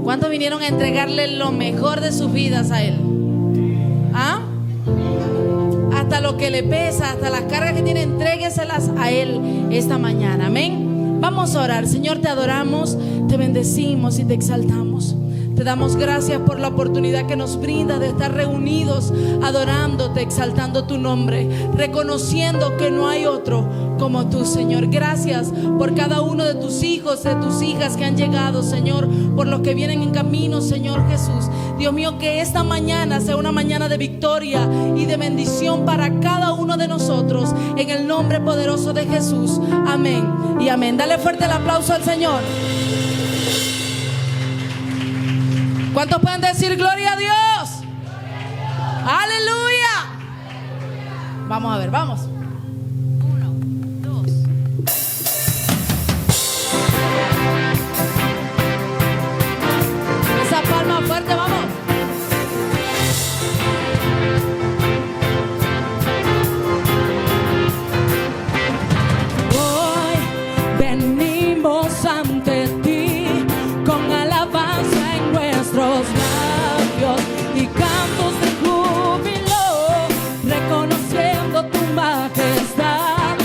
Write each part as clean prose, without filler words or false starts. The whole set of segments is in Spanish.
¿Cuántos vinieron a entregarle lo mejor de sus vidas a Él? ¿Ah? Hasta lo que le pesa, hasta las cargas que tiene, entrégueselas a Él esta mañana. Amén. Vamos a orar. Señor, te adoramos, te bendecimos y te exaltamos. Te damos gracias por la oportunidad que nos brinda de estar reunidos, adorándote, exaltando tu nombre, reconociendo que no hay otro como tú, Señor. Gracias por cada uno de tus hijos, de tus hijas que han llegado, Señor, por los que vienen en camino, Señor Jesús. Dios mío, que esta mañana sea una mañana de victoria y de bendición para cada uno de nosotros, en el nombre poderoso de Jesús. Amén y amén. Dale fuerte el aplauso al Señor. ¿Cuántos pueden decir gloria a Dios? ¡Aleluya! Vamos a ver, vamos. 1, 2. Esa palma fuerte, vamos. Hoy venimos ante ti con alabanza en nuestros labios y cantos de júbilo, reconociendo tu majestad,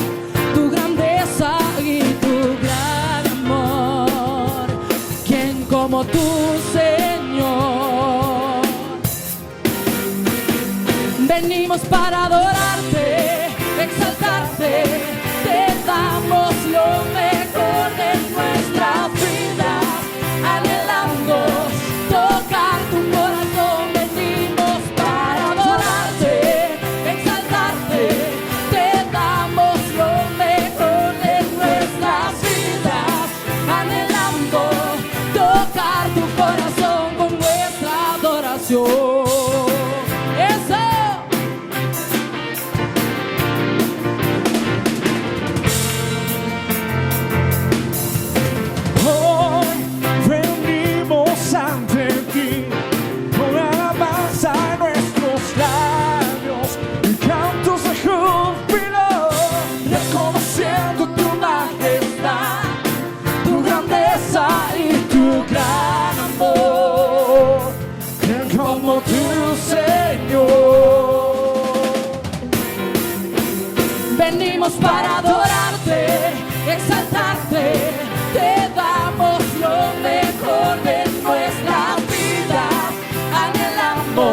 tu grandeza y tu gran amor. ¿Quién como tú, Señor? Venimos para adorarte, exaltarte, te damos lo mejor de nuestra vida, anhelando tocar tu corazón. Venimos para adorarte, exaltarte, te damos lo mejor de nuestras vidas, anhelando tocar tu corazón con nuestra adoración. ¡Eso! Hoy venimos ante ti con alabanza en nuestros labios y cantos de júbilo, reconociendo tu majestad, tu grandeza y tu gran amor. ¿Quién como tú, Señor? Venimos para adorarte, exaltarte, te damos lo mejor de nuestras vidas, anhelando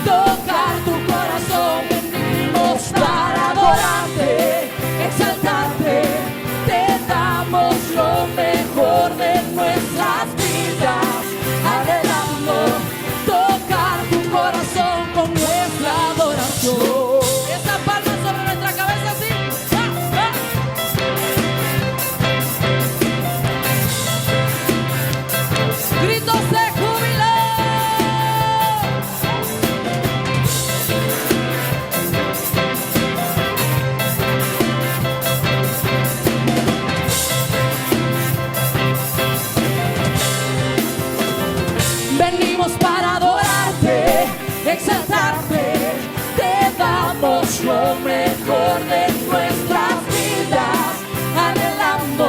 tocar tu corazón. Venimos para adorarte, exaltarte, te damos lo mejor de nuestras vidas, anhelando tocar tu corazón con nuestra adoración. Esa palma sobre nuestra cabeza, así. Gritos de júbilo. Venimos para adorarte, exaltarte, te damos lo mejor de nuestras vidas, anhelando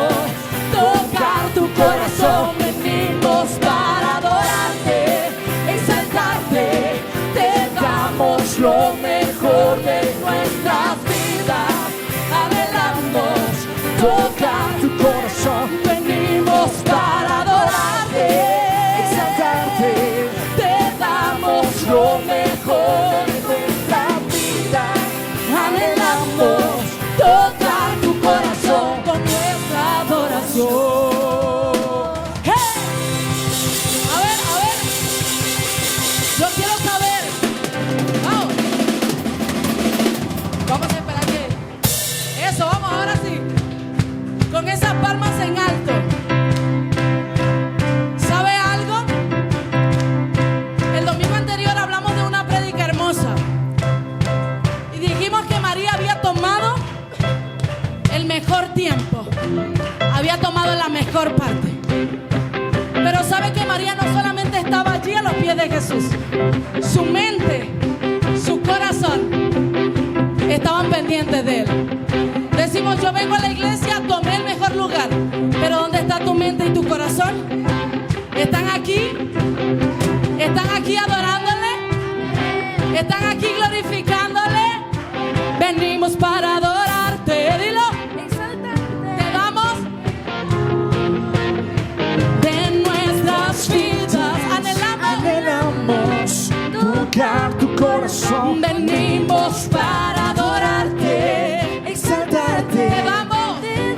tocar tu corazón. Venimos para adorarte, exaltarte, te damos lo mejor de nuestras vidas, anhelando tocar tu corazón. Venimos para adorarte, exaltarte, te damos lo mejor de nuestra vida, anhelando tocar tu corazón con nuestra adoración. ¡Hey! A ver, yo quiero saber. Vamos. Vamos a esperar que eso, vamos, ahora sí, con esas palmas en alto. ¿Sabe algo? El domingo anterior hablamos de una prédica hermosa y dijimos que María había tomado el mejor tiempo, había tomado la mejor parte. Pero sabe que María no solamente estaba allí a los pies de Jesús, su mente, su corazón estaban pendientes de él. Decimos, yo vengo a la iglesia, tomé el mejor lugar, pero ¿dónde está tu mente y tu corazón? Están aquí aquí? ¿Están aquí adorándole? ¿Están aquí glorificándole? Venimos para adorarte, dilo. Te damos de nuestras vidas. Anhelamos tocar tu corazón. Venimos para adorarte, Exaltarte. Te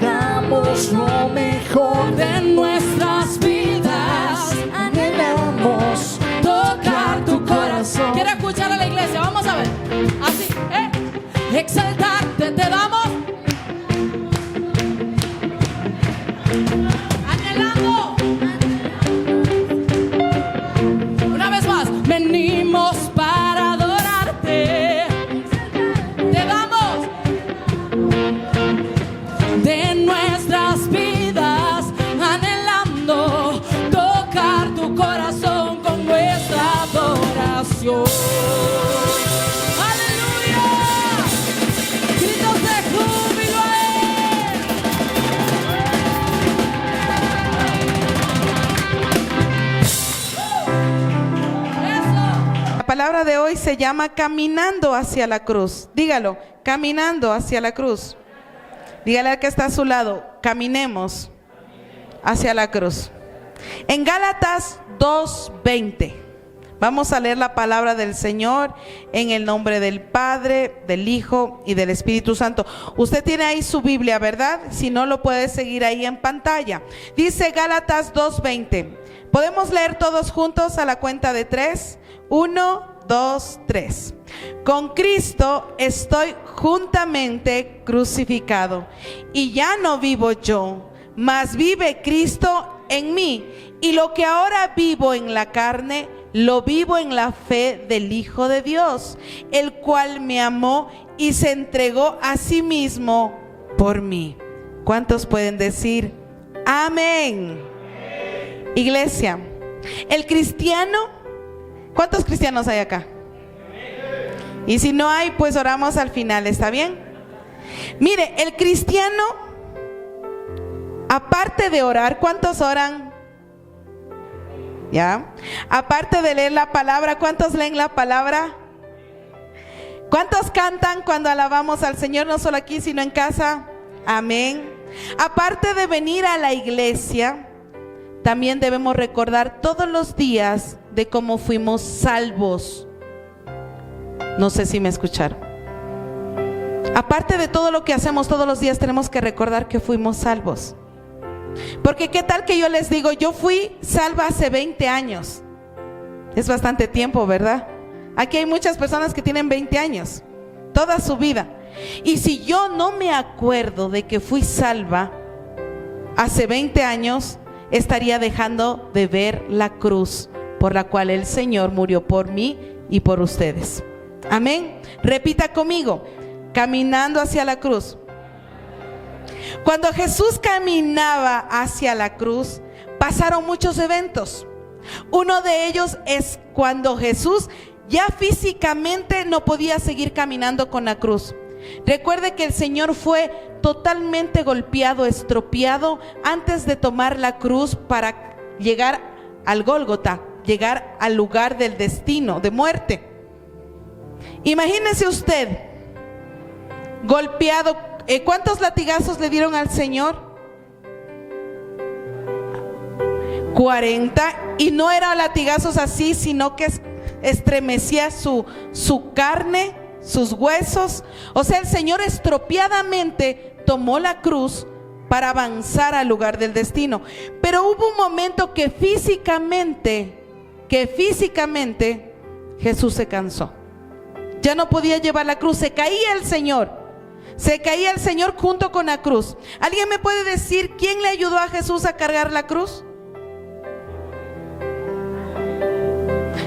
damos lo mejor de nuestras vidas. Anhelamos Tocar tu corazón. Quiero escuchar a la iglesia, vamos a ver. Así, exaltarte, te damos. Anhelando. Una vez más, venimos para adorarte. Te damos de nuestras vidas, anhelando tocar tu corazón con nuestra adoración. ¡Aleluya! ¡Gritos de júbilo a Él! ¡Eso! La palabra de hoy se llama caminando hacia la cruz. Dígalo, caminando hacia la cruz. Dígale al que está a su lado, caminemos hacia la cruz. En Gálatas 2:20 vamos a leer la palabra del Señor en el nombre del Padre, del Hijo y del Espíritu Santo. Usted tiene ahí su Biblia, ¿verdad? Si no, lo puede seguir ahí en pantalla. Dice Gálatas 2:20. ¿Podemos leer todos juntos a la cuenta de 3? 1, 2, 3. Con Cristo estoy juntamente crucificado, y ya no vivo yo, mas vive Cristo en mí. Y lo que ahora vivo en la carne, lo vivo en la fe del Hijo de Dios, el cual me amó y se entregó a sí mismo por mí. ¿Cuántos pueden decir amén? Iglesia, el cristiano, ¿cuántos cristianos hay acá? Y si no hay, pues oramos al final, ¿está bien? Mire, el cristiano, aparte de orar, ¿cuántos oran? ¿Ya? Aparte de leer la palabra, ¿cuántos leen la palabra? ¿Cuántos cantan cuando alabamos al Señor, no solo aquí, sino en casa? Amén. Aparte de venir a la iglesia, también debemos recordar todos los días de cómo fuimos salvos. No sé si me escucharon. Aparte de todo lo que hacemos todos los días, tenemos que recordar que fuimos salvos. Porque qué tal que yo les digo, yo fui salva hace 20 años. Es bastante tiempo, ¿verdad? Aquí hay muchas personas que tienen 20 años, toda su vida. Y si yo no me acuerdo de que fui salva hace 20 años, estaría dejando de ver la cruz por la cual el Señor murió por mí y por ustedes. Amén. Repita conmigo, caminando hacia la cruz. Cuando Jesús caminaba hacia la cruz, pasaron muchos eventos. Uno de ellos es cuando Jesús ya físicamente no podía seguir caminando con la cruz. Recuerde que el Señor fue totalmente golpeado, estropeado antes de tomar la cruz para llegar al Gólgota, llegar al lugar del destino de muerte. Imagínese usted golpeado. ¿Cuántos latigazos le dieron al Señor? 40. Y no eran latigazos así, sino que estremecía su carne, sus huesos. O sea, el Señor estropeadamente tomó la cruz para avanzar al lugar del destino. Pero hubo un momento que físicamente Jesús se cansó. Ya no podía llevar la cruz, se caía el Señor. Se caía el Señor junto con la cruz. ¿Alguien me puede decir quién le ayudó a Jesús a cargar la cruz?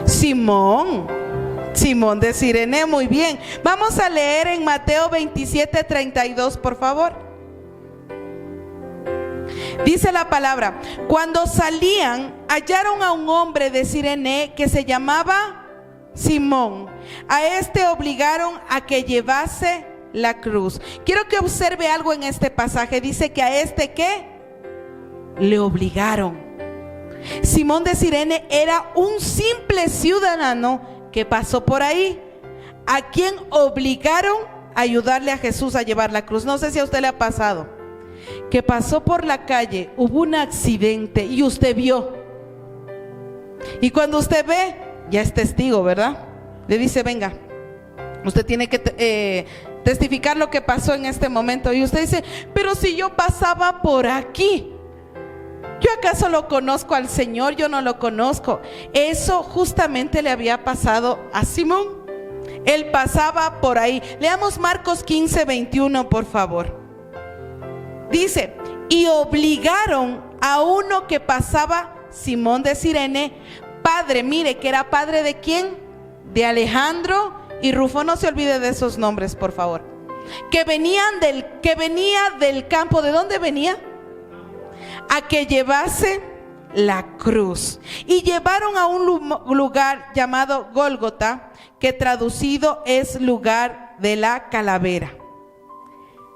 Simón de Cirene, muy bien. Vamos a leer en Mateo 27:32, por favor. Dice la palabra: cuando salían, hallaron a un hombre de Cirene que se llamaba Simón. A este obligaron a que llevase la cruz. Quiero que observe algo en este pasaje. Dice que a este, ¿qué? Le obligaron. Simón de Cirene era un simple ciudadano que pasó por ahí, a quien obligaron a ayudarle a Jesús a llevar la cruz. No sé si a usted le ha pasado que pasó por la calle, hubo un accidente y usted vio. Y cuando usted ve, ya es testigo, ¿verdad? Le dice, venga, usted tiene que testificar lo que pasó en este momento. Y usted dice, pero si yo pasaba por aquí, ¿yo acaso lo conozco al Señor? Yo no lo conozco. Eso justamente le había pasado a Simón. Él pasaba por ahí. Leamos Marcos 15:21, por favor. Dice, y obligaron a uno que pasaba, Simón de Cirene, padre, mire, que era padre de ¿quién? De Alejandro y Rufo. No se olvide de esos nombres, por favor. Que venía del campo. ¿De dónde venía? A que llevase la cruz. Y llevaron a un lugar llamado Gólgota, que traducido es lugar de la calavera.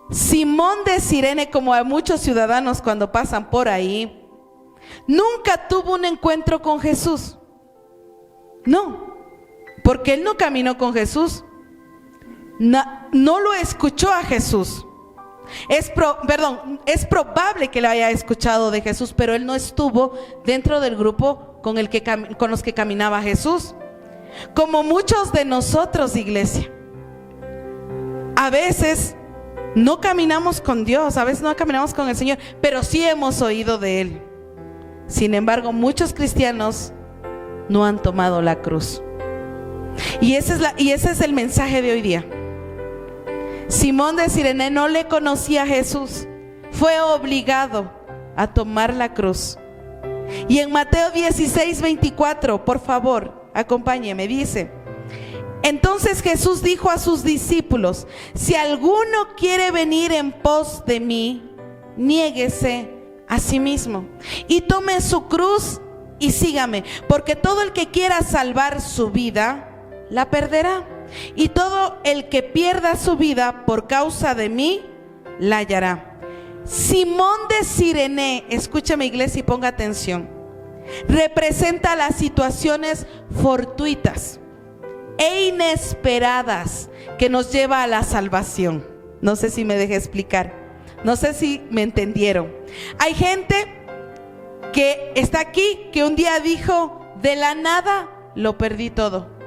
Simón de Cirene, como a muchos ciudadanos cuando pasan por ahí, nunca tuvo un encuentro con Jesús. No, porque él no caminó con Jesús. No lo escuchó a Jesús. Es probable que lo haya escuchado de Jesús, pero él no estuvo dentro del grupo con los que caminaba Jesús. Como muchos de nosotros, iglesia, a veces no caminamos con Dios, a veces no caminamos con el Señor, pero sí hemos oído de Él. Sin embargo, muchos cristianos no han tomado la cruz. Y ese es el mensaje de hoy día. Simón de Cirene no le conocía a Jesús, fue obligado a tomar la cruz. Y en Mateo 16:24, por favor, acompáñeme, dice: entonces Jesús dijo a sus discípulos, si alguno quiere venir en pos de mí, niéguese a sí mismo y tome su cruz y sígame, porque todo el que quiera salvar su vida, la perderá. Y todo el que pierda su vida por causa de mí, la hallará. Simón de Cirene, escúchame, iglesia, y ponga atención, representa las situaciones fortuitas e inesperadas que nos lleva a la salvación. No sé si me dejé explicar, no sé si me entendieron. Hay gente que está aquí, que un día dijo, de la nada lo perdí todo.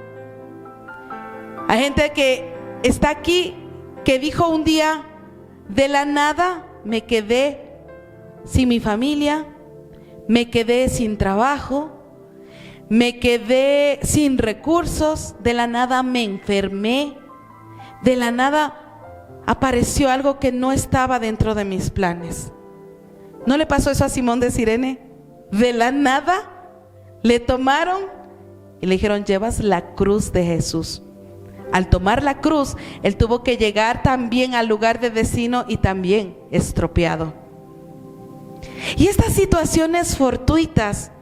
Hay gente que está aquí, que dijo un día, de la nada me quedé sin mi familia, me quedé sin trabajo, me quedé sin recursos, de la nada me enfermé, de la nada apareció algo que no estaba dentro de mis planes. ¿No le pasó eso a Simón de Cirene? De la nada le tomaron y le dijeron, llevas la cruz de Jesús. Al tomar la cruz, él tuvo que llegar también al lugar de destino y también estropeado. Y estas situaciones fortuitas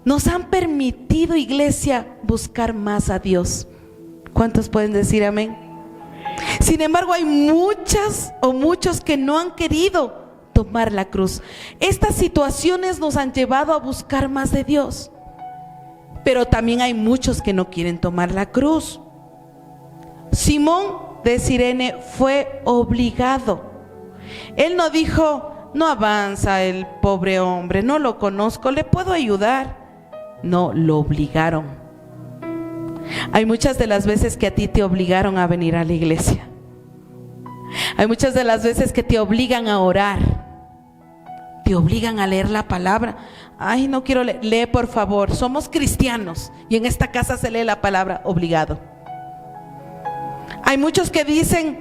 nos han permitido, iglesia, buscar más a Dios. ¿Cuántos pueden decir amén? Sin embargo, hay muchas o muchos que no han querido tomar la cruz. Estas situaciones nos han llevado a buscar más de Dios, pero también hay muchos que no quieren tomar la cruz. Simón de Cirene fue obligado. Él no dijo, no avanza el pobre hombre, no lo conozco, ¿le puedo ayudar? No, lo obligaron. Hay muchas de las veces que a ti te obligaron a venir a la iglesia. Hay muchas de las veces que te obligan a orar, te obligan a leer la palabra. Ay, no quiero leer. Lee, por favor, somos cristianos y en esta casa se lee la palabra, obligado. Hay muchos que dicen,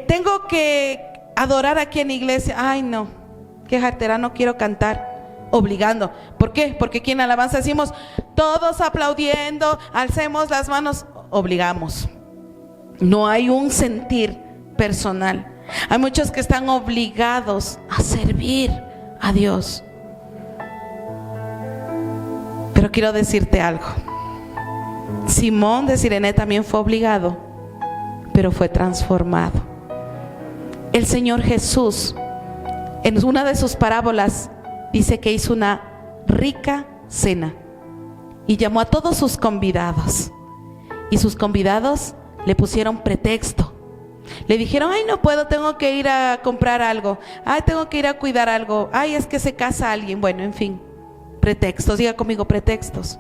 tengo que adorar aquí en la iglesia. Ay, no, qué jartera, no quiero cantar, obligando. ¿Por qué? Porque aquí en alabanza decimos, todos aplaudiendo, alcemos las manos, obligamos. No hay un sentir personal. Hay muchos que están obligados a servir a Dios. Pero quiero decirte algo. Simón de Cirene también fue obligado, pero fue transformado. El Señor Jesús, en una de sus parábolas, dice que hizo una rica cena y llamó a todos sus convidados. Y sus convidados le pusieron pretexto. Le dijeron: ay, no puedo, tengo que ir a comprar algo. Ay, tengo que ir a cuidar algo. Ay, es que se casa alguien. Bueno, en fin, pretextos. Diga conmigo, pretextos.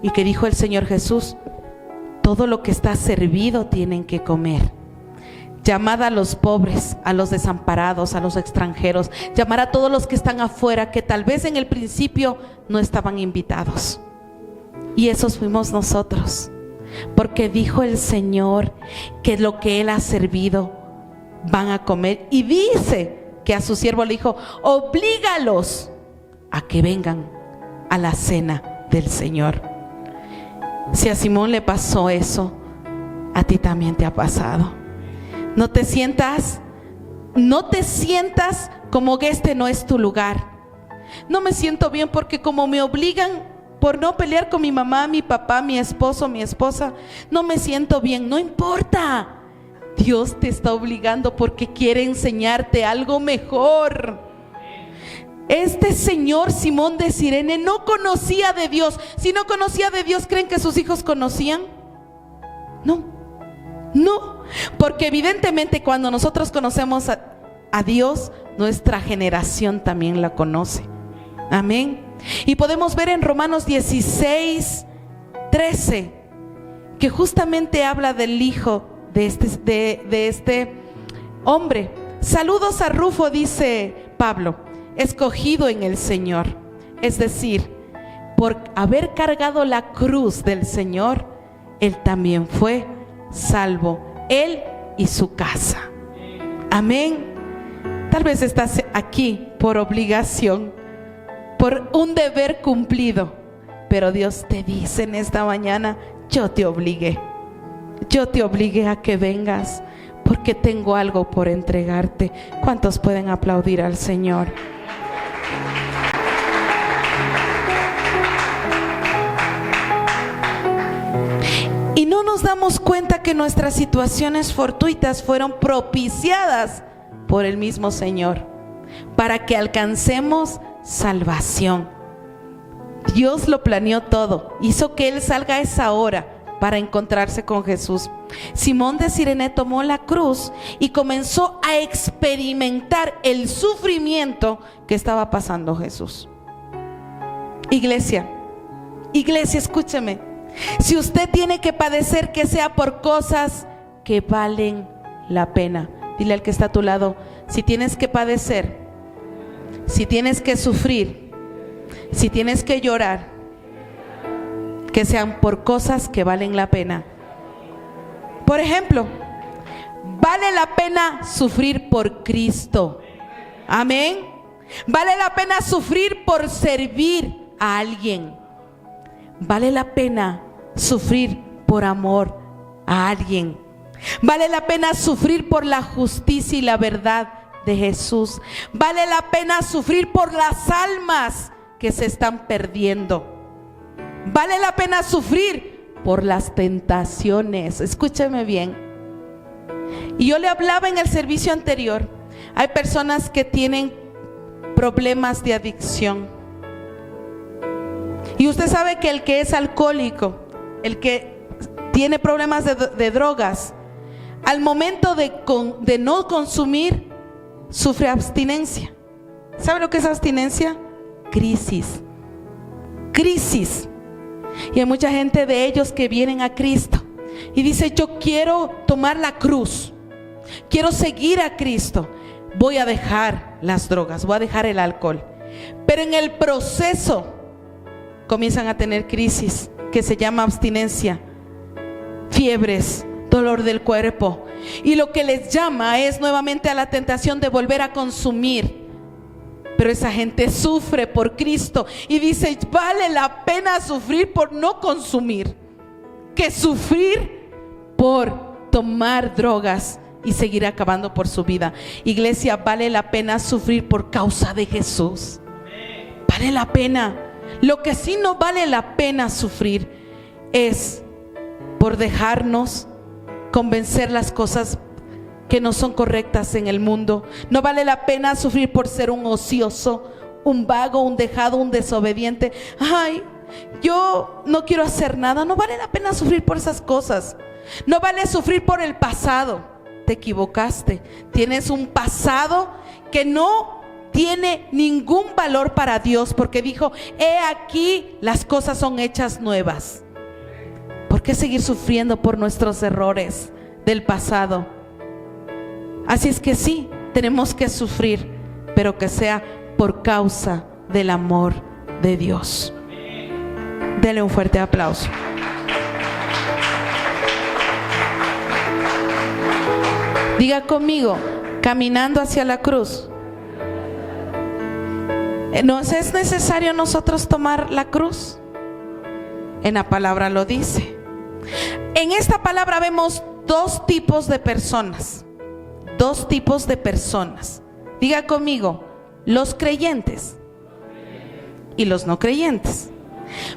¿Y qué dijo el Señor Jesús? Todo lo que está servido tienen que comer. Llamad a los pobres, a los desamparados, a los extranjeros. Llamar a todos los que están afuera, que tal vez en el principio no estaban invitados. Y esos fuimos nosotros. Porque dijo el Señor que lo que Él ha servido van a comer. Y dice que a su siervo le dijo: oblígalos a que vengan a la cena del Señor. Si a Simón le pasó eso, a ti también te ha pasado. No te sientas como que este no es tu lugar. No me siento bien porque como me obligan por no pelear con mi mamá, mi papá, mi esposo, mi esposa, no me siento bien. No importa. Dios te está obligando porque quiere enseñarte algo mejor. Este señor Simón de Cirene no conocía de Dios. Si no conocía de Dios, ¿creen que sus hijos conocían? No, porque evidentemente cuando nosotros conocemos a Dios, nuestra generación también la conoce. Amén. Y podemos ver en Romanos 16:13 que justamente habla del hijo de este hombre. Saludos a Rufo, dice Pablo, escogido en el Señor. Es decir, por haber cargado la cruz del Señor, él también fue salvo, él y su casa. Amén. Tal vez estás aquí por obligación, por un deber cumplido, pero Dios te dice en esta mañana: yo te obligué a que vengas porque tengo algo por entregarte. ¿Cuántos pueden aplaudir al Señor? Y no nos damos cuenta que nuestras situaciones fortuitas fueron propiciadas por el mismo Señor para que alcancemos salvación. Dios lo planeó todo, hizo que Él salga a esa hora para encontrarse con Jesús. Simón de Cirene tomó la cruz y comenzó a experimentar el sufrimiento que estaba pasando Jesús. Iglesia, escúcheme. Si usted tiene que padecer, que sea por cosas que valen la pena. Dile al que está a tu lado: si tienes que padecer, si tienes que sufrir, si tienes que llorar, que sean por cosas que valen la pena. Por ejemplo, vale la pena sufrir por Cristo. Amén. Vale la pena sufrir por servir a alguien. Vale la pena sufrir por amor a alguien. Vale la pena sufrir por la justicia y la verdad de Jesús. Vale la pena sufrir por las almas que se están perdiendo. Vale la pena sufrir por las tentaciones. Escúcheme bien. Y yo le hablaba en el servicio anterior. Hay personas que tienen problemas de adicción. Y usted sabe que el que es alcohólico, el que tiene problemas de drogas, al momento de no consumir, sufre abstinencia. ¿Sabe lo que es abstinencia? Crisis. Y hay mucha gente de ellos que vienen a Cristo y dice: yo quiero tomar la cruz, quiero seguir a Cristo, voy a dejar las drogas, voy a dejar el alcohol. Pero en el proceso comienzan a tener crisis que se llama abstinencia, fiebres, dolor del cuerpo, y lo que les llama es nuevamente a la tentación de volver a consumir. Pero esa gente sufre por Cristo y dice: vale la pena sufrir por no consumir que sufrir por tomar drogas y seguir acabando por su vida. Iglesia, vale la pena sufrir por causa de Jesús. Vale la pena. Lo que sí no vale la pena sufrir es por dejarnos convencer las cosas que no son correctas en el mundo. No vale la pena sufrir por ser un ocioso, un vago, un dejado, un desobediente. Ay, yo no quiero hacer nada. No vale la pena sufrir por esas cosas. No vale sufrir por el pasado. Te equivocaste. Tienes un pasado que no tiene ningún valor para Dios, porque dijo: he aquí, las cosas son hechas nuevas. ¿Por qué seguir sufriendo por nuestros errores del pasado? Así es que sí, tenemos que sufrir, pero que sea por causa del amor de Dios. Dele un fuerte aplauso. Diga conmigo: caminando hacia la cruz. ¿Nos es necesario nosotros tomar la cruz? En la palabra lo dice. En esta palabra vemos dos tipos de personas. Dos tipos de personas. Diga conmigo: los creyentes y los no creyentes.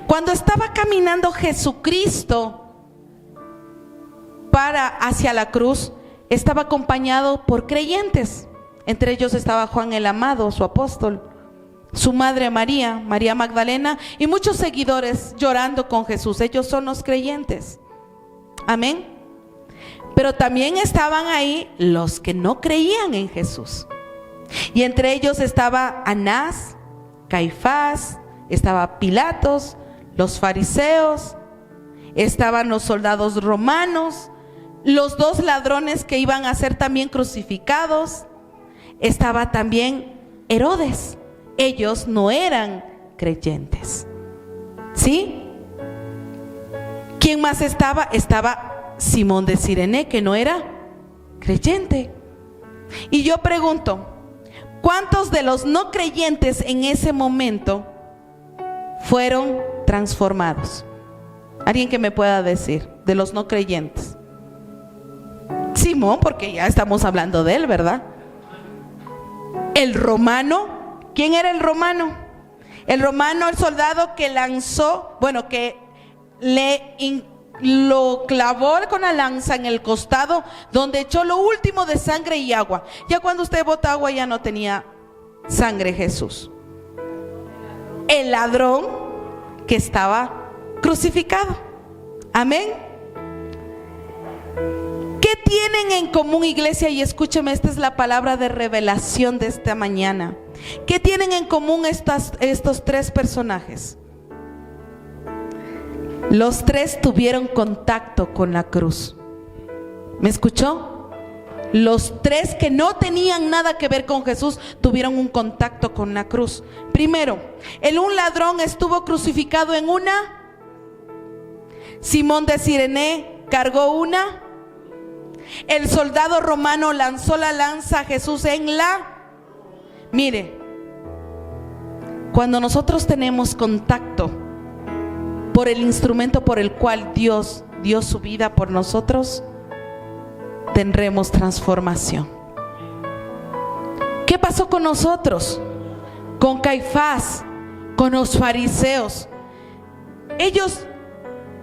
Cuando estaba caminando Jesucristo hacia la cruz, estaba acompañado por creyentes. Entre ellos estaba Juan el Amado, su apóstol, su madre María, María Magdalena, y muchos seguidores llorando con Jesús. Ellos son los creyentes. Amén. Pero también estaban ahí los que no creían en Jesús. Y entre ellos estaba Anás, Caifás, estaba Pilatos, los fariseos, estaban los soldados romanos, los dos ladrones que iban a ser también crucificados. Estaba también Herodes. Ellos no eran creyentes. ¿Sí? ¿Quién más estaba? Estaba Simón de Cirene, que no era creyente. Y yo pregunto: ¿cuántos de los no creyentes en ese momento fueron transformados? ¿Alguien que me pueda decir de los no creyentes? Simón, porque ya estamos hablando de él, ¿verdad? El romano. ¿Quién era el romano? El romano, el soldado que lanzó, bueno, que lo clavó con la lanza en el costado, donde echó lo último de sangre y agua. Ya cuando usted bota agua ya no tenía sangre Jesús. El ladrón que estaba crucificado. Amén. ¿Qué tienen en común, iglesia? Y escúcheme, esta es la palabra de revelación de esta mañana. ¿Qué tienen en común estos tres personajes? Los tres tuvieron contacto con la cruz. ¿Me escuchó? Los tres que no tenían nada que ver con Jesús tuvieron un contacto con la cruz. Primero, un ladrón estuvo crucificado en una. Simón de Cirene cargó una. El soldado romano lanzó la lanza a Jesús en la. Mire, cuando nosotros tenemos contacto por el instrumento por el cual Dios dio su vida por nosotros, tendremos transformación. ¿Qué pasó con nosotros? Con Caifás, con los fariseos. Ellos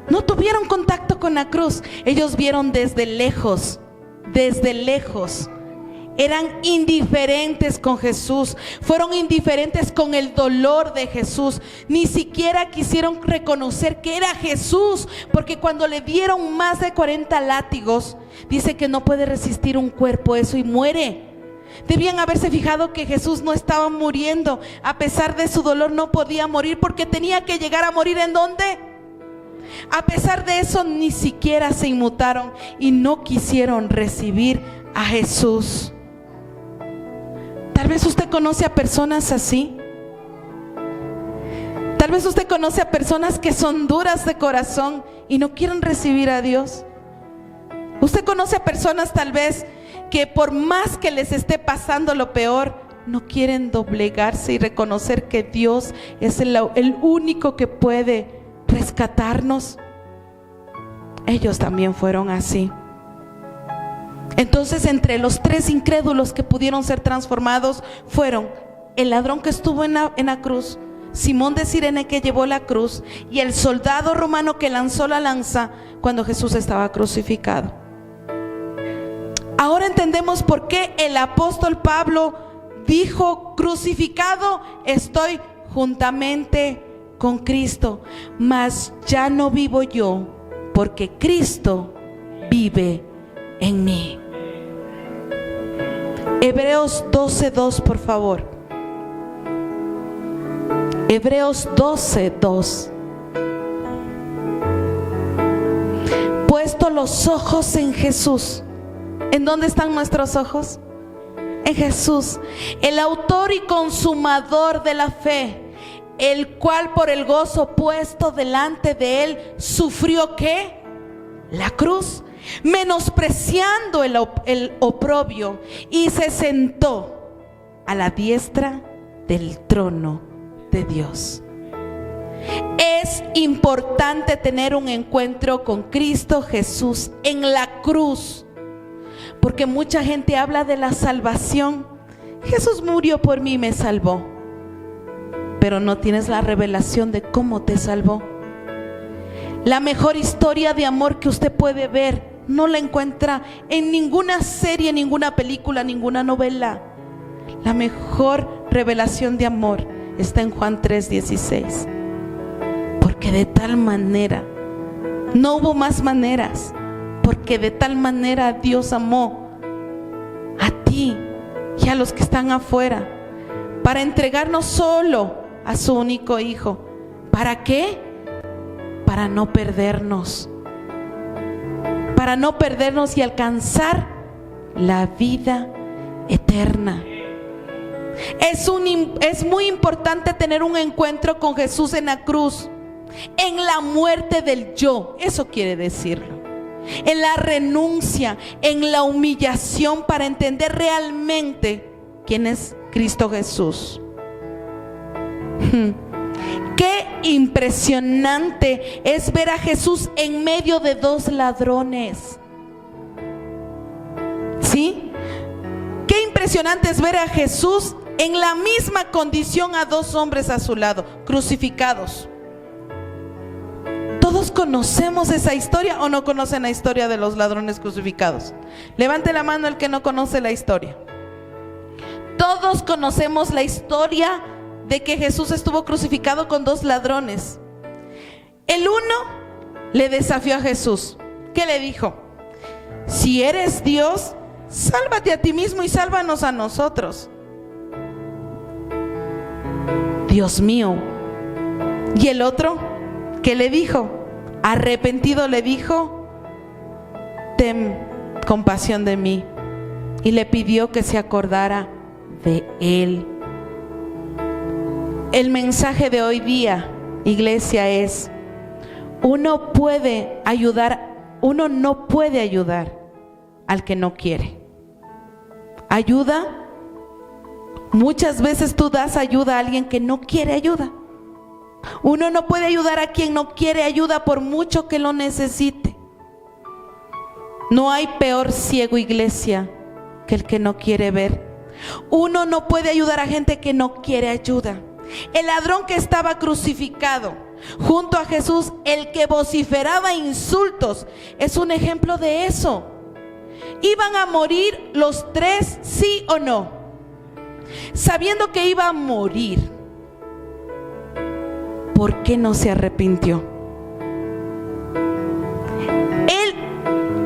no tuvieron contacto con la cruz. Ellos vieron desde lejos. Eran indiferentes con Jesús. Fueron indiferentes con el dolor de Jesús. Ni siquiera quisieron reconocer que era Jesús, porque cuando le dieron más de 40 látigos, dice que no puede resistir un cuerpo eso y muere. Debían haberse fijado que Jesús no estaba muriendo. A pesar de su dolor no podía morir, porque tenía que llegar a morir. ¿En dónde? A pesar de eso, ni siquiera se inmutaron y no quisieron recibir a Jesús. Tal vez usted conoce a personas así. Tal vez usted conoce a personas que son duras de corazón y no quieren recibir a Dios. Usted conoce a personas tal vez que por más que les esté pasando lo peor, no quieren doblegarse y reconocer que Dios es el único que puede rescatarnos. Ellos también fueron así. Entonces, entre los tres incrédulos que pudieron ser transformados fueron el ladrón que estuvo en la cruz, Simón de Cirene que llevó la cruz, y el soldado romano que lanzó la lanza cuando Jesús estaba crucificado. Ahora entendemos por qué el apóstol Pablo dijo: crucificado estoy juntamente con Cristo, mas ya no vivo yo, porque Cristo vive en mí. Hebreos 12:2, por favor. Hebreos 12:2. Puesto los ojos en Jesús. ¿En dónde están nuestros ojos? En Jesús, el autor y consumador de la fe, el cual por el gozo puesto delante de él sufrió ¿qué? La cruz, menospreciando el oprobio, y se sentó a la diestra del trono de Dios. Es importante tener un encuentro con Cristo Jesús en la cruz, porque mucha gente habla de la salvación. Jesús murió por mí y me salvó, pero no tienes la revelación de cómo te salvó. La mejor historia de amor que usted puede ver no la encuentra en ninguna serie, ninguna película, ninguna novela. La mejor revelación de amor está en Juan 3:16. Porque de tal manera, no hubo más maneras, porque de tal manera Dios amó a ti y a los que están afuera, para entregarnos solo a su único Hijo. ¿Para qué? Para no perdernos. Para no perdernos y alcanzar la vida eterna. Es muy importante tener un encuentro con Jesús en la cruz, en la muerte del yo. Eso quiere decirlo. En la renuncia, en la humillación, para entender realmente quién es Cristo Jesús. Qué impresionante es ver a Jesús en medio de dos ladrones. ¿Sí? Qué impresionante es ver a Jesús en la misma condición a dos hombres a su lado, crucificados. ¿Todos conocemos esa historia o no conocen la historia de los ladrones crucificados? Levante la mano el que no conoce la historia. Todos conocemos la historia de que Jesús estuvo crucificado con dos ladrones. El uno le desafió a Jesús. ¿Qué le dijo? Si eres Dios, sálvate a ti mismo y sálvanos a nosotros. Dios mío. Y el otro, ¿qué le dijo? Arrepentido le dijo: ten compasión de mí. Y le pidió que se acordara de él. El mensaje de hoy día, iglesia, es: uno no puede ayudar al que no quiere. Ayuda, muchas veces tú das ayuda a alguien que no quiere ayuda. Uno no puede ayudar a quien no quiere ayuda por mucho que lo necesite. No hay peor ciego, iglesia, que el que no quiere ver. Uno no puede ayudar a gente que no quiere ayuda. El ladrón que estaba crucificado junto a Jesús, el que vociferaba insultos, es un ejemplo de eso. ¿Iban a morir los tres, sí o no? Sabiendo que iba a morir, ¿por qué no se arrepintió? Él,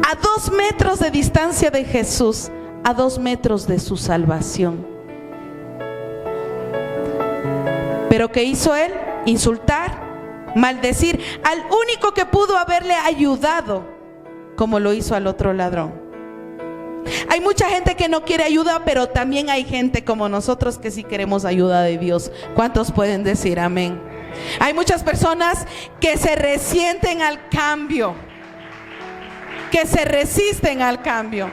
a 2 metros de distancia de Jesús, a 2 metros de su salvación. ¿Pero qué hizo él? Insultar, maldecir al único que pudo haberle ayudado, como lo hizo al otro ladrón. Hay mucha gente que no quiere ayuda, pero también hay gente como nosotros que sí queremos ayuda de Dios. ¿Cuántos pueden decir amén? Hay muchas personas que se resienten al cambio, que se resisten al cambio.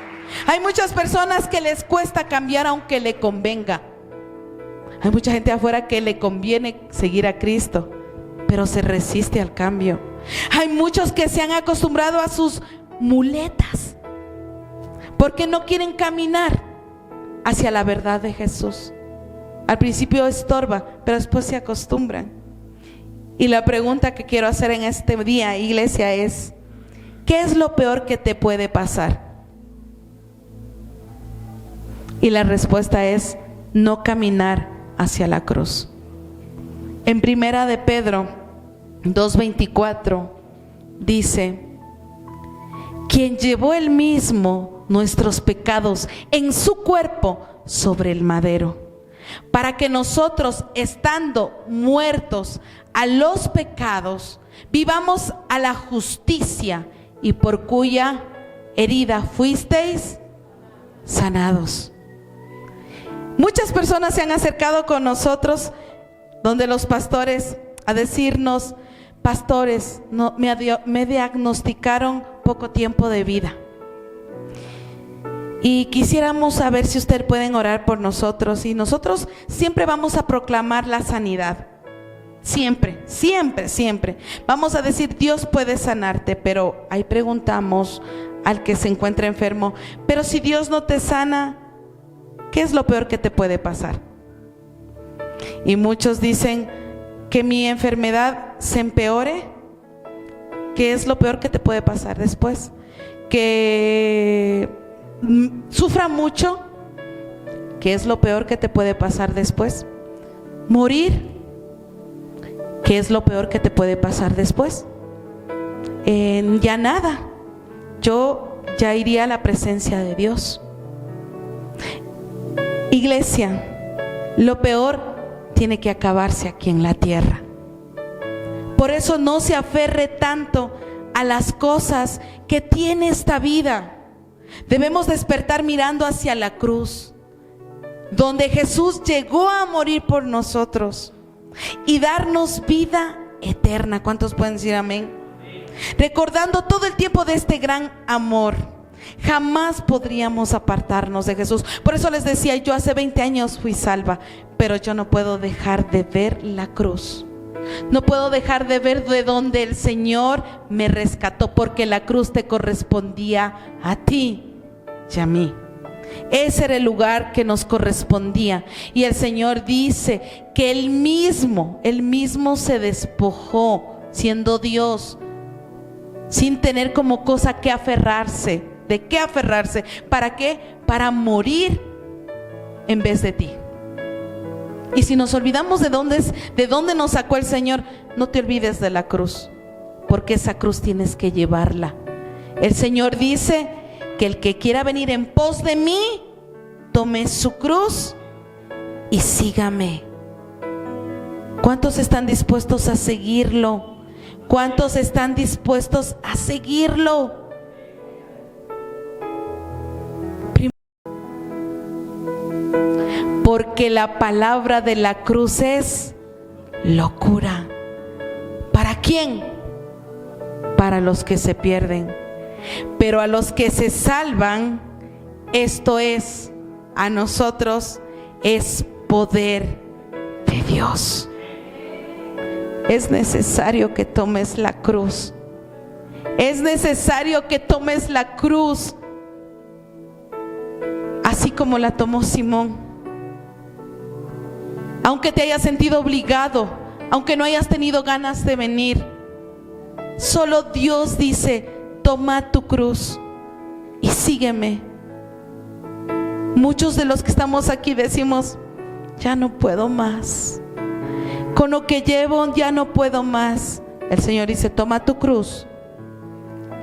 Hay muchas personas que les cuesta cambiar aunque le convenga. Hay mucha gente afuera que le conviene seguir a Cristo, pero se resiste al cambio. Hay muchos que se han acostumbrado a sus muletas porque no quieren caminar hacia la verdad de Jesús. Al principio estorba, pero después se acostumbran. Y la pregunta que quiero hacer en este día, iglesia, es: ¿qué es lo peor que te puede pasar? Y la respuesta es: no caminar hacia la cruz. En Primera de Pedro 2:24 dice: quien llevó él mismo nuestros pecados en su cuerpo sobre el madero, para que nosotros, estando muertos a los pecados, vivamos a la justicia, y por cuya herida fuisteis sanados. Muchas personas se han acercado con nosotros, donde los pastores, a decirnos: pastores, no, me diagnosticaron poco tiempo de vida, y quisiéramos saber si ustedes pueden orar por nosotros. Y nosotros siempre vamos a proclamar la sanidad. Siempre, siempre, siempre. Vamos a decir: Dios puede sanarte. Pero ahí preguntamos al que se encuentra enfermo: pero si Dios no te sana, ¿qué es lo peor que te puede pasar? Y muchos dicen: que mi enfermedad se empeore. ¿Qué es lo peor que te puede pasar después? Que sufra mucho. ¿Qué es lo peor que te puede pasar después? Morir. ¿Qué es lo peor que te puede pasar después? Ya nada. Yo ya iría a la presencia de Dios. Iglesia, lo peor tiene que acabarse aquí en la tierra. Por eso no se aferre tanto a las cosas que tiene esta vida. Debemos despertar mirando hacia la cruz, donde Jesús llegó a morir por nosotros y darnos vida eterna. ¿Cuántos pueden decir amén? Recordando todo el tiempo de este gran amor, jamás podríamos apartarnos de Jesús. Por eso les decía, yo hace 20 años fui salva, pero yo no puedo dejar de ver la cruz. No puedo dejar de ver de donde el Señor me rescató, porque la cruz te correspondía a ti y a mí. Ese era el lugar que nos correspondía. Y el Señor dice que Él mismo se despojó, siendo Dios, sin tener como cosa que aferrarse. ¿De qué aferrarse? ¿Para qué? Para morir en vez de ti. Y si nos olvidamos de dónde nos sacó el Señor, no te olvides de la cruz, porque esa cruz tienes que llevarla. El Señor dice que el que quiera venir en pos de mí, tome su cruz y sígame. ¿Cuántos están dispuestos a seguirlo? ¿Cuántos están dispuestos a seguirlo? Porque la palabra de la cruz es locura. ¿Para quién? Para los que se pierden. Pero a los que se salvan, esto es, a nosotros, es poder de Dios. Es necesario que tomes la cruz. Es necesario que tomes la cruz, así como la tomó Simón. Aunque te hayas sentido obligado, aunque no hayas tenido ganas de venir, solo Dios dice: toma tu cruz y sígueme. Muchos de los que estamos aquí decimos: ya no puedo más, con lo que llevo ya no puedo más. El Señor dice: toma tu cruz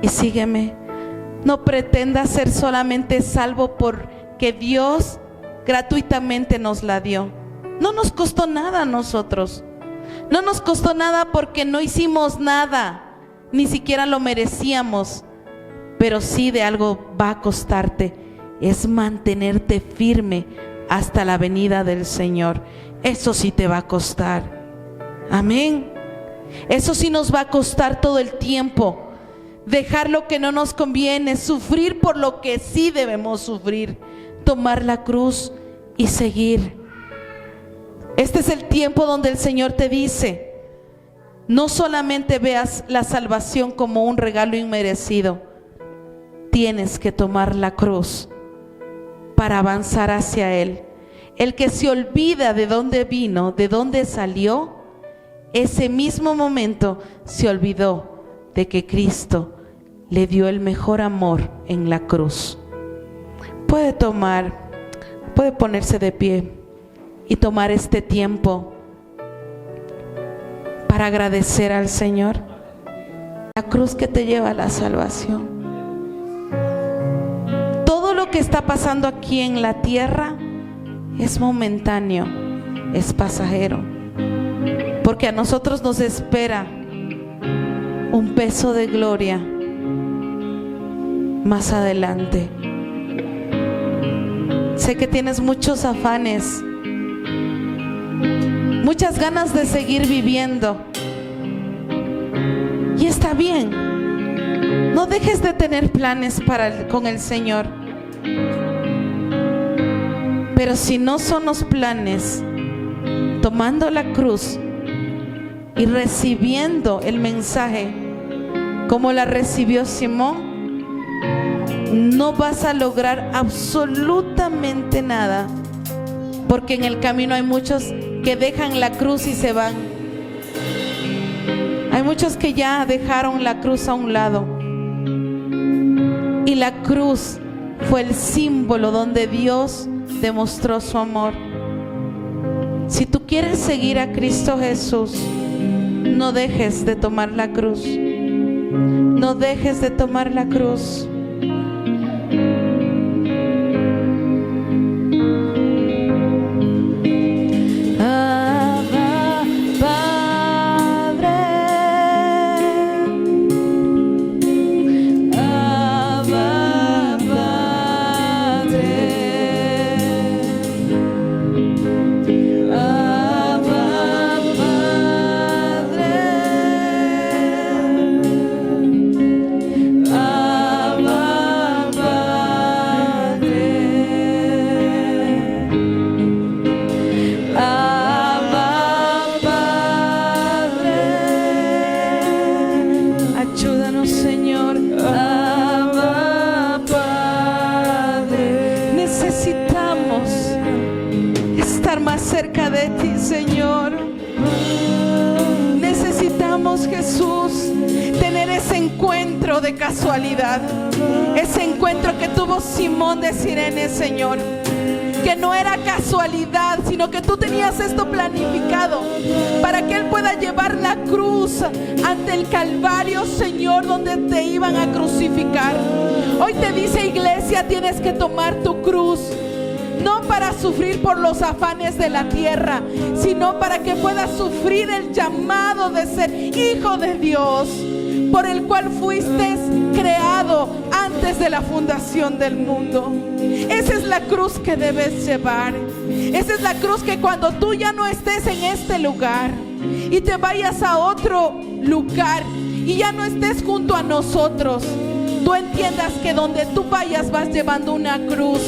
y sígueme. No pretendas ser solamente salvo porque Dios gratuitamente nos la dio. No nos costó nada a nosotros. No nos costó nada porque no hicimos nada, ni siquiera lo merecíamos. Pero sí de algo va a costarte, es mantenerte firme hasta la venida del Señor. Eso sí te va a costar. Amén. Eso sí nos va a costar todo el tiempo. Dejar lo que no nos conviene, sufrir por lo que sí debemos sufrir, tomar la cruz y seguir. Este es el tiempo donde el Señor te dice: no solamente veas la salvación como un regalo inmerecido, tienes que tomar la cruz para avanzar hacia Él. El que se olvida de dónde vino, de dónde salió, ese mismo momento se olvidó de que Cristo le dio el mejor amor en la cruz. Puede ponerse de pie. y tomar este tiempo para agradecer al Señor. La cruz que te lleva a la salvación. Todo lo que está pasando aquí en la tierra es momentáneo, es pasajero, porque a nosotros nos espera un peso de gloria más adelante. Sé que tienes muchos afanes, muchas ganas de seguir viviendo, y está bien. No dejes de tener planes con el Señor, pero si no son los planes tomando la cruz y recibiendo el mensaje como la recibió Simón, no vas a lograr absolutamente nada, porque en el camino hay muchos que dejan la cruz y se van. Hay muchos que ya dejaron la cruz a un lado, y la cruz fue el símbolo donde Dios demostró su amor. Si tú quieres seguir a Cristo Jesús, no dejes de tomar la cruz. No dejes de tomar la cruz. Cerca de ti, Señor. Necesitamos, Jesús, tener ese encuentro de casualidad, ese encuentro que tuvo Simón de Cirene, Señor, que no era casualidad, sino que tú tenías esto planificado para que Él pueda llevar la cruz ante el Calvario, Señor, donde te iban a crucificar. Hoy te dice, iglesia, tienes que tomar tu cruz, no para sufrir por los afanes de la tierra, sino para que puedas sufrir el llamado de ser hijo de Dios, por el cual fuiste creado antes de la fundación del mundo. Esa es la cruz que debes llevar. Esa es la cruz que cuando tú ya no estés en este lugar y te vayas a otro lugar y ya no estés junto a nosotros, tú entiendas que donde tú vayas vas llevando una cruz,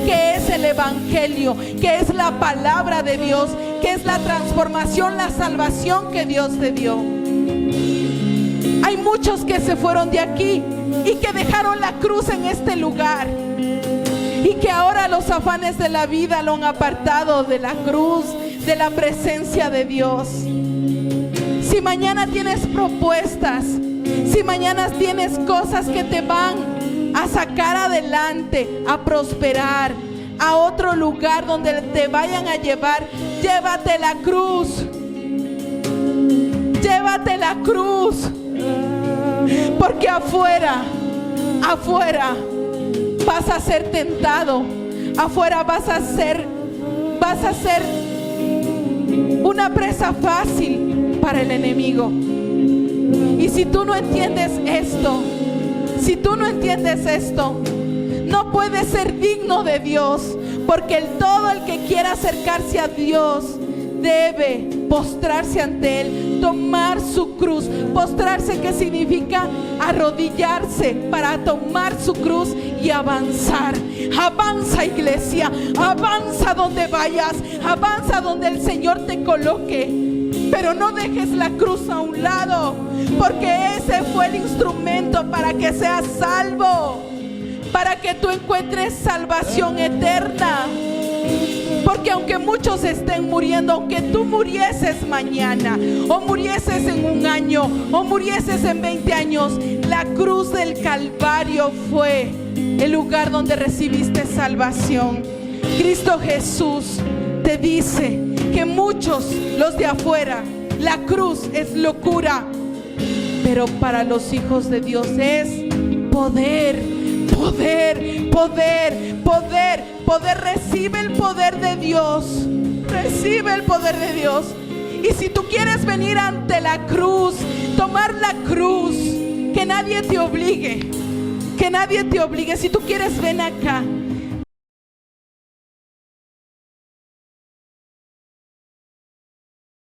que es el Evangelio, que es la palabra de Dios, que es la transformación, la salvación que Dios te dio. Hay muchos que se fueron de aquí y que dejaron la cruz en este lugar, y que ahora los afanes de la vida lo han apartado de la cruz, de la presencia de Dios. Si mañana tienes propuestas, si mañana tienes cosas que te van a sacar adelante, a prosperar, a otro lugar donde te vayan a llevar, llévate la cruz. Llévate la cruz. Porque afuera vas a ser tentado. Afuera vas a ser una presa fácil para el enemigo. Y si tú no entiendes esto, no puedes ser digno de Dios, porque todo el que quiera acercarse a Dios debe postrarse ante Él, tomar su cruz. Postrarse, ¿qué significa? Arrodillarse para tomar su cruz y avanzar. Avanza, iglesia, avanza donde vayas, avanza donde el Señor te coloque. Pero no dejes la cruz a un lado, porque ese fue el instrumento para que seas salvo, para que tú encuentres salvación eterna. Porque aunque muchos estén muriendo, aunque tú murieses mañana, o murieses en un año, o murieses en 20 años, la cruz del Calvario fue el lugar donde recibiste salvación. Cristo Jesús te dice que muchos, los de afuera, la cruz es locura, pero para los hijos de Dios es poder, poder, poder, poder, poder. Recibe el poder de Dios, recibe el poder de Dios. Y si tú quieres venir ante la cruz, tomar la cruz, que nadie te obligue, que nadie te obligue. Si tú quieres, ven acá.